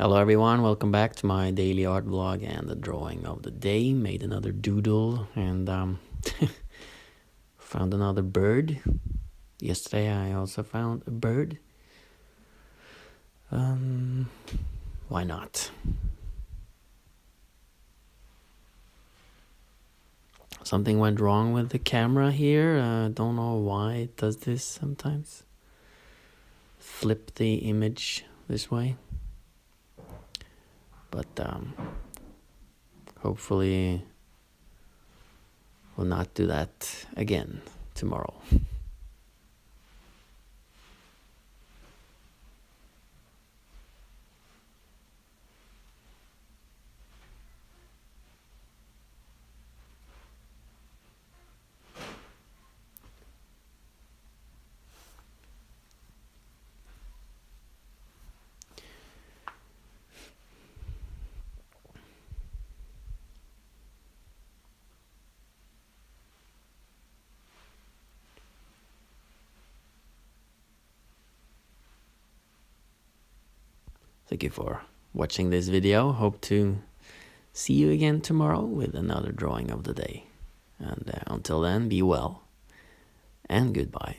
Hello everyone, welcome back to my daily art vlog and the drawing of the day. Made another doodle and found another bird. Yesterday I also found a bird. Why not? Something went wrong with the camera here. Don't know why it does this sometimes. Flip the image this way. But hopefully we'll not do that again tomorrow. Thank you for watching this video. Hope to see you again tomorrow with another drawing of the day. And until then, be well and goodbye.